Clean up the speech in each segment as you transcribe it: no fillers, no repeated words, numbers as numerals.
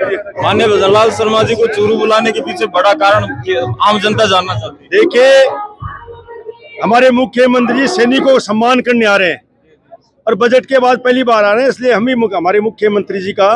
माननीय भजनलाल शर्मा जी को चूरू बुलाने के पीछे बड़ा कारण आम जनता जानना चाहती है। देखिए, हमारे मुख्यमंत्री सैनिकों को सम्मान करने आ रहे हैं और बजट के बाद पहली बार आ रहे हैं, इसलिए हम भी हमारे मुख्यमंत्री जी का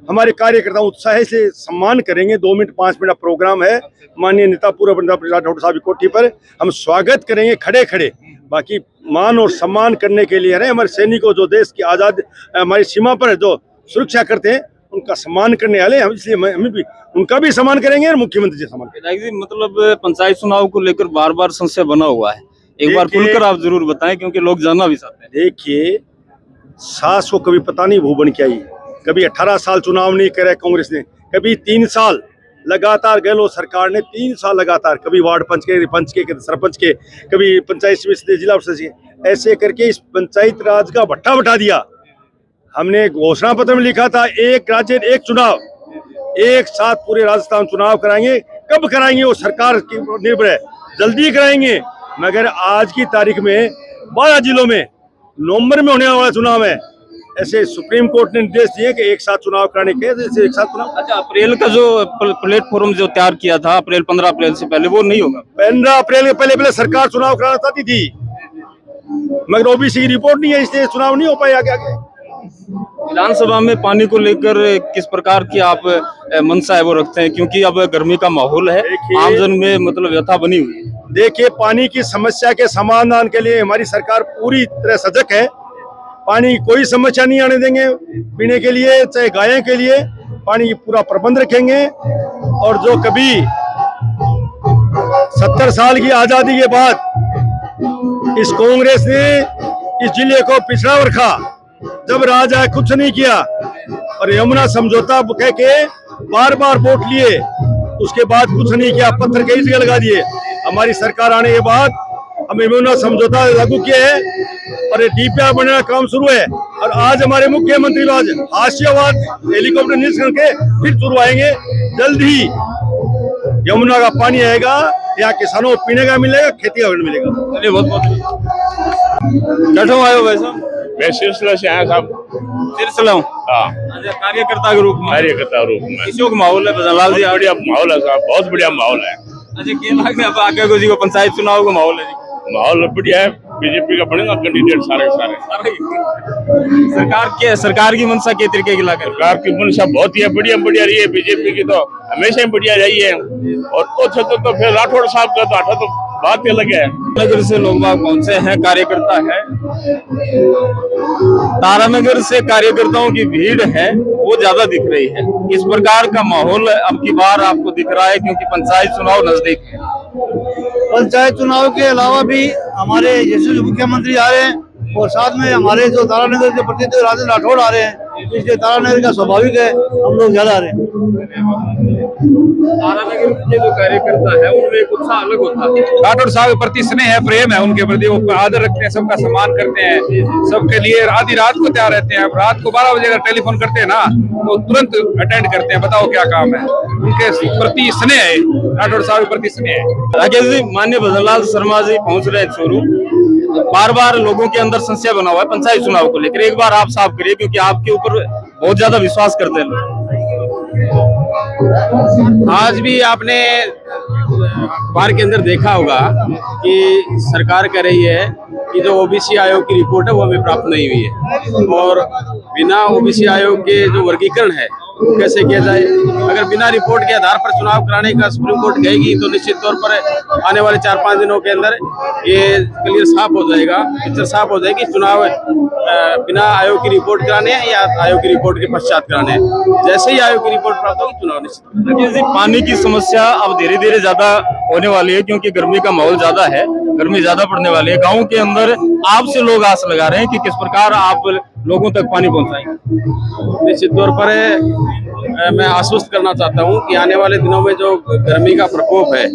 हमारे कार्यकर्ता उत्साह से सम्मान करेंगे। 2 मिनट 5 मिनट प्रोग्राम है माननीय नेता पूर्व प्रधान डॉक्टर साहब की कोठी पर, हम स्वागत करेंगे खड़े खड़े। बाकी मान और सम्मान करने के लिए हमारे सैनिकों जो देश की आजाद हमारी सीमा पर जो सुरक्षा करते हैं उनका सम्मान करने वाले हम, इसलिए हम भी उनका भी सम्मान करेंगे और मुख्यमंत्री जी सम्मान करेंगे। मतलब पंचायत चुनाव को लेकर बार बार संशय बना हुआ है, एक बार खुलकर आप जरूर बताएं क्योंकि लोग जानना भी चाहते हैं। देखिए, सास को कभी पता नहीं भू बन के आई, कभी 18 साल चुनाव नहीं करे कांग्रेस ने, कभी 3 साल लगातार गहलोत सरकार ने 3 साल लगातार, कभी वार्ड पंच के सरपंच के, कभी पंचायत समिति जिला परिषद के, ऐसे करके इस पंचायत राज का भट्टा बटा दिया। हमने घोषणा पत्र में लिखा था एक राज्य एक चुनाव, एक साथ पूरे राजस्थान चुनाव कराएंगे। कब कराएंगे वो सरकार की निर्भर है, जल्दी कराएंगे, मगर आज की तारीख में 12 जिलों में नवंबर में होने वाला चुनाव है। ऐसे सुप्रीम कोर्ट ने निर्देश दिए कि एक साथ चुनाव कराने के, जैसे एक साथ चुनाव। अच्छा, अप्रैल का जो प्लेटफॉर्म जो तैयार किया था 15 अप्रैल से पहले, वो नहीं होगा। 15 अप्रैल के पहले सरकार चुनाव कराना चाहती थी, मगर ओबीसी की रिपोर्ट नहीं है, इसलिए चुनाव नहीं हो पाए आगे। विधानसभा में पानी को लेकर किस प्रकार की आप मंशा है वो रखते हैं, क्योंकि अब गर्मी का माहौल है, आमजन में मतलब व्यथा बनी हुई है। देखिए, पानी की समस्या के समाधान के लिए हमारी सरकार पूरी तरह सजग है। पानी की कोई समस्या नहीं आने देंगे, पीने के लिए चाहे गायों के लिए पानी की पूरा प्रबंध रखेंगे। और जो कभी 70 साल की आजादी के बाद इस कांग्रेस ने इस जिले को पिछड़ा रखा, जब राजा कुछ नहीं किया और यमुना समझौता कह के बार बार वोट लिए, उसके बाद कुछ नहीं किया, पत्थर कई जगह लगा दिए। हमारी सरकार आने के बाद हम यमुना समझौता लागू किए हैं और डीपीआर बनने का काम शुरू है। और आज हमारे मुख्यमंत्री आज हाशियाबाद हेलीकॉप्टर निरीक्षण के फिर शुरू आएंगे। जल्द ही यमुना का पानी आएगा, यहाँ किसानों को पीने का मिलेगा, खेती का मिलेगा। चलिए, बहुत बहुत कैसे आए हो भाई साहब? मैं सिलसिला से आया साहब। सिलसिला हूँ, कार्यकर्ता के रूप में। कार्यकर्ता रूप में किसी को माहौल है भजनलाल जी? बढ़िया माहौल है साहब, बहुत बढ़िया माहौल है। अच्छा, क्या लग रहा है आगे को जी को पंचायत चुनाव का माहौल है? माहौल बढ़िया है, बीजेपी का बनेगा कैंडिडेट सारे सरकार की मंशा के तरीके की लगे? सरकार की मंशा बहुत ही बढ़िया रही है, बीजेपी की तो हमेशा बढ़िया रही है। और तो फिर राठौड़ साहब का तो आठा तो बात ही अलग है। नगर से लोग बाग पहुंचे हैं, कार्यकर्ता है, तारानगर से कार्यकर्ताओं की भीड़ है वो ज्यादा दिख रही है। इस प्रकार का माहौल अब की बार आपको दिख रहा है क्योंकि पंचायत चुनाव नजदीक है। पंचायत चुनाव के अलावा भी हमारे जैसे मुख्यमंत्री आ रहे हैं और साथ में हमारे जो तारानगर के प्रतिनिधि राजेंद्र राठौड़ आ रहे हैं, इसलिए तारानगर का स्वाभाविक है हम लोग ज्यादा आ रहे हैं। तारानगर के जो कार्यकर्ता है उनमें एक उत्साह अलग होता है। राठौड़ साहब के प्रति स्नेह है, प्रेम है उनके प्रति, वो आदर रखते हैं, सबका सम्मान करते हैं, सबके लिए आधी रात को तैयार रहते हैं। अब रात को 12 बजे अगर टेलीफोन करते हैं ना तो तुरंत अटेंड करते हैं, बताओ क्या काम है। उनके प्रति स्नेह है, राठौड़ साहब के प्रति स्नेह है। राकेश जी, माननीय भजनलाल शर्मा जी पहुंच रहे हैं चूरू, बार बार लोगों के अंदर संशय बना हुआ है पंचायत चुनाव को लेकर, एक बार आप साफ करिए क्योंकि आपके ऊपर बहुत ज्यादा विश्वास करते हैं लोग। आज भी आपने अखबार के अंदर देखा होगा कि सरकार कह रही है कि जो ओबीसी आयोग की रिपोर्ट है वो हमें प्राप्त नहीं हुई है, और बिना ओबीसी आयोग के जो वर्गीकरण है वो कैसे किया जाए। अगर बिना रिपोर्ट के आधार पर चुनाव कराने का सुप्रीम कोर्ट कहेगी तो निश्चित तौर पर आने वाले 4-5 दिनों के अंदर ये क्लियर साफ हो जाएगा, पिक्चर साफ हो जाएगी चुनाव बिना आयोग की रिपोर्ट कराने हैं या आयोग की रिपोर्ट के पश्चात कराने हैं। जैसे ही आयोग की रिपोर्ट प्राप्त होगी चुनाव निश्चित। पानी की समस्या अब धीरे धीरे ज्यादा होने वाली है क्योंकि गर्मी का माहौल ज्यादा है, गर्मी ज्यादा पड़ने वाली है। गाँव के अंदर आपसे लोग आस लगा रहे हैं कि किस प्रकार आप लोगों तक पानी पहुंचाएंगे। निश्चित तौर पर मैं आश्वस्त करना चाहता हूं कि आने वाले दिनों में जो गर्मी का प्रकोप है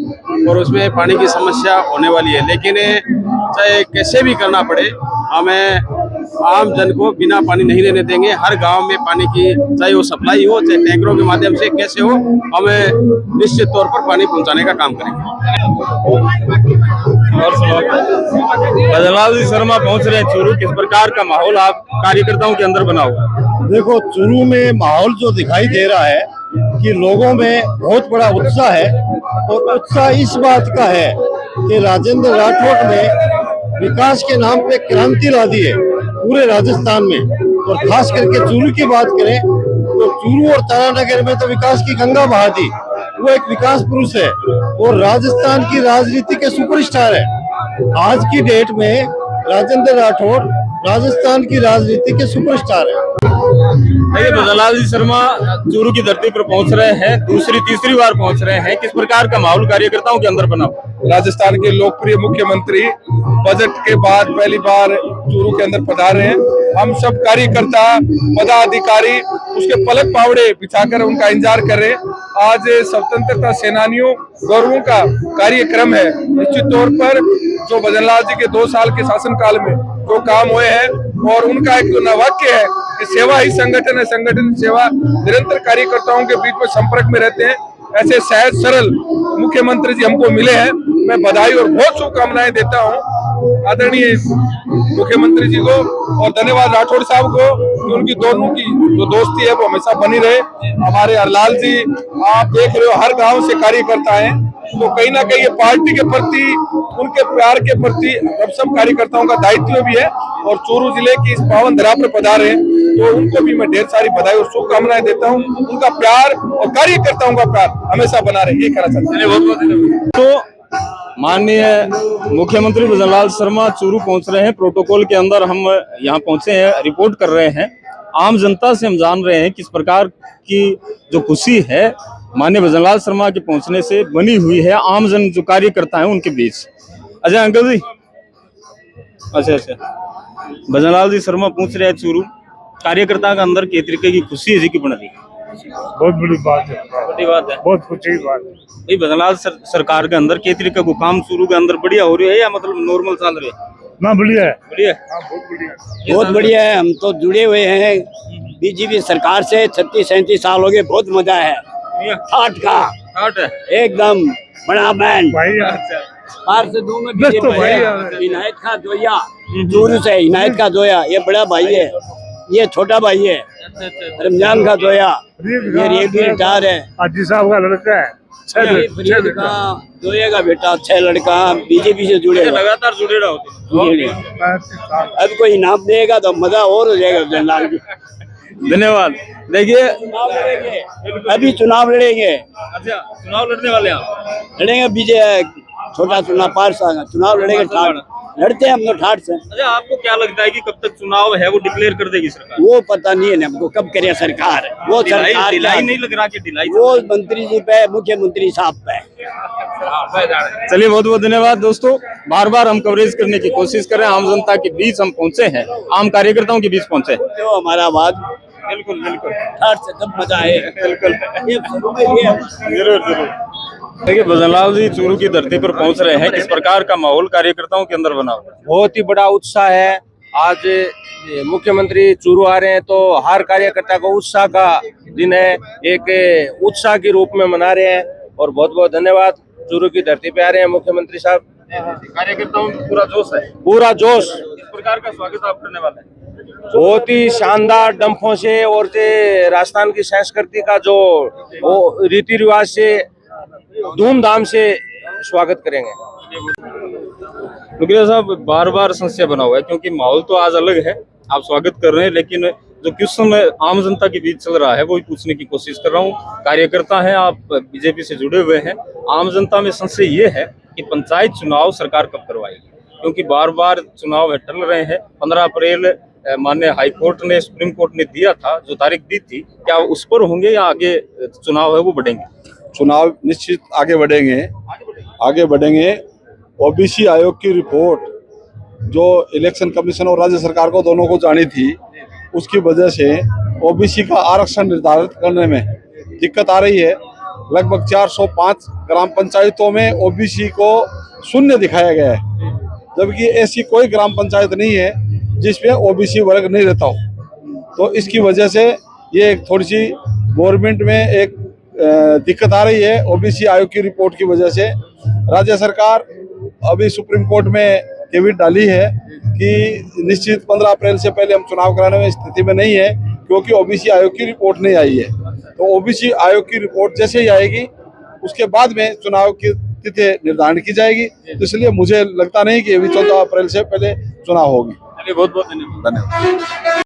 और उसमें पानी की समस्या होने वाली है, लेकिन चाहे कैसे भी करना पड़े हमें आम जन को बिना पानी नहीं रहने देंगे। हर गांव में पानी की चाहे वो सप्लाई हो चाहे टैंकरों के माध्यम से कैसे हो, हमें निश्चित तौर पर पानी पहुंचाने का काम करेंगे। भजनलाल शर्मा पहुंच रहे हैं चूरू, किस प्रकार का माहौल आप कार्यकर्ताओं के अंदर बना हुआ है? देखो, चूरू में माहौल जो दिखाई दे रहा है कि लोगों में बहुत बड़ा उत्साह है, और उत्साह इस बात का है कि राजेंद्र राठौड़ ने विकास के नाम पे क्रांति ला दी है पूरे राजस्थान में। और खास करके चूरू की बात करें तो चूरू और तारानगर में तो विकास की गंगा बहा दी। वो एक विकास पुरुष है और राजस्थान की राजनीति के सुपरस्टार है। आज की डेट में राजेंद्र राठौड़ राजस्थान की राजनीति के सुपरस्टार है। देखिए भजनलाल जी शर्मा चूरू की धरती पर पहुंच रहे हैं, दूसरी तीसरी बार पहुंच रहे हैं। किस प्रकार का माहौल कार्यकर्ताओं के अंदर बना? राजस्थान के लोकप्रिय मुख्यमंत्री बजट के बाद पहली बार चूरू के अंदर पधारे हैं। हम सब कार्यकर्ता पदाधिकारी उसके पलक पावड़े बिछाकर उनका इंतजार कर रहे हैं। आज स्वतंत्रता सेनानियों गौरवों का कार्यक्रम है। निश्चित तौर पर जो भजनलाल जी के 2 साल के शासनकाल में जो काम हुए हैं, और उनका एक वाक्य है कि सेवा ही संगठन है, संगठन सेवा। निरंतर कार्यकर्ताओं के बीच में संपर्क में रहते हैं। ऐसे सहज सरल मुख्यमंत्री जी हमको मिले हैं। मैं बधाई और बहुत शुभकामनाएं देता हूं आदरणीय मुख्यमंत्री जी को, और धन्यवाद राठौड़ साहब को कि उनकी दोनों की जो दोस्ती है वो हमेशा बनी रहे। हमारे हरलाल जी आप देख रहे हो हर गांव से कार्यकर्ता हैं, तो कहीं ना कहीं ये पार्टी के प्रति उनके प्यार के प्रति हम सब कार्यकर्ताओं का दायित्व भी है। और चूरू जिले की इस पावन धरा पर पधारे हैं, तो उनको भी मैं ढेर सारी बधाई और शुभकामनाएं देता हूं। उनका प्यार और कार्यकर्ताओं का प्यार हमेशा बना रहे, ये कहना चाहता हूं। तो माननीय मुख्यमंत्री भजनलाल शर्मा चूरू पहुंच रहे हैं। प्रोटोकॉल के अंदर हम यहाँ पहुंचे हैं, रिपोर्ट कर रहे हैं। आम जनता से हम जान रहे हैं किस प्रकार की जो खुशी है माननीय भजनलाल शर्मा के पहुंचने से बनी हुई है आम जन जो कार्यकर्ता है उनके बीच। अजय अंकल जी, अच्छा भजनलाल जी शर्मा पहुंच रहे हैं चूरू, कार्यकर्ता के अंदर के तरीके की खुशी है जी की बन रही? बहुत बड़ी बात है, बड़ी बात है, बहुत खुशी की बात है। भाई भजनलाल सरकार के अंदर के तरीके को काम चूरू के अंदर बढ़िया हो रही है या मतलब नॉर्मल चल रही है? ना बढ़िया है, बढ़िया है, बहुत बढ़िया है। हम तो जुड़े हुए हैं बीजेपी सरकार से 36-37 साल हो गए। बहुत मजा है, ठाट का ठाट है एकदम बड़ा बैंड। भाई बाहर से दोनों बीजेपी है। इनायत खां जोया चूरू से, इनायत खां जोया ये बड़ा भाई है, ये छोटा भाई है रमजान खां जोया, ये रेडी रिटायर है। हाजी साहब का लड़का है, फरीद खां जोया का बेटा, 6 लड़का बीजेपी से जुड़े। लगातार जुड़े रहो। अब कोई इनाम देगा तो मजा और हो जाएगा भजनलाल जी। धन्यवाद। देखिए अभी चुनाव लड़ेंगे। अच्छा, चुनाव लड़ने वाले हैं? लड़ेंगे बीजे छोटा चुनाव पारसा चुनाव लड़ेंगे। ठाट लड़ते हैं हम लोग ठाट से। अच्छा, आपको क्या लगता है कि कब तक चुनाव है वो डिक्लेयर कर देगी सरकार? वो पता नहीं है हमको कब करे सरकार। वो सरकार ढिलाई नहीं लग रहा कि ढिलाई वो मंत्री जी पे, मुख्यमंत्री साहब पे। चलिए बहुत बहुत धन्यवाद दोस्तों। बार बार हम कवरेज करने की कोशिश कर रहे हैं, आम जनता के बीच हम पहुंचे हैं, आम कार्यकर्ताओं के बीच पहुंचे। तो हमारा आवाज बिल्कुल ठाट से तब मजा है। बिल्कुल जरूर। देखिए भजनलाल जी चूरू की धरती पर पहुंच रहे हैं, किस प्रकार का माहौल कार्यकर्ताओं के अंदर बना हुआ? बहुत ही बड़ा उत्साह है। आज मुख्यमंत्री चूरू आ रहे हैं तो हर कार्यकर्ता को उत्साह का दिन है, एक उत्साह के रूप में मना रहे हैं। और बहुत बहुत धन्यवाद, चूरू की धरती पे आ रहे हैं मुख्यमंत्री साहब। कार्यकर्ताओं में पूरा जोश है, पूरा जोश। किस प्रकार का स्वागत आप करने वाले हैं? बहुत ही शानदार डंफों से और राजस्थान की संस्कृति का जो रीति रिवाज से धूमधाम से स्वागत करेंगे। रुकिया साहब, बार बार समस्या बना हुआ है क्योंकि माहौल तो आज अलग है, आप स्वागत कर रहे हैं, लेकिन जो क्वेश्चन आम जनता के बीच चल रहा है वही पूछने की कोशिश कर रहा हूँ। कार्यकर्ता हैं आप, बीजेपी से जुड़े हुए हैं, आम जनता में संशय ये है कि पंचायत चुनाव सरकार कब करवाएगी, क्योंकि बार बार चुनाव टल रहे हैं। 15 अप्रैल माननीय हाईकोर्ट ने, सुप्रीम कोर्ट ने दिया था, जो तारीख दी थी, क्या उस पर होंगे या आगे चुनाव है वो बढ़ेंगे? चुनाव निश्चित आगे बढ़ेंगे। ओबीसी आयोग की रिपोर्ट जो इलेक्शन कमीशन और राज्य सरकार को दोनों को जानी थी, उसकी वजह से ओबीसी का आरक्षण निर्धारित करने में दिक्कत आ रही है। लगभग 405 ग्राम पंचायतों में ओबीसी को शून्य दिखाया गया है, जबकि ऐसी कोई ग्राम पंचायत नहीं है जिसमें ओबीसी वर्ग नहीं रहता हो। तो इसकी वजह से ये एक थोड़ी सी गवर्नमेंट में एक दिक्कत आ रही है ओबीसी आयोग की रिपोर्ट की वजह से। राज्य सरकार अभी सुप्रीम कोर्ट में एफिडेविट डाली है कि निश्चित 15 अप्रैल से पहले हम चुनाव कराने में स्थिति में नहीं है, क्योंकि ओबीसी आयोग की रिपोर्ट नहीं आई है। तो ओबीसी आयोग की रिपोर्ट जैसे ही आएगी उसके बाद में चुनाव की तिथि निर्धारण की जाएगी। तो इसलिए मुझे लगता नहीं कि अभी 14 अप्रैल से पहले चुनाव होगी। चलिए बहुत बहुत धन्यवाद। धन्यवाद।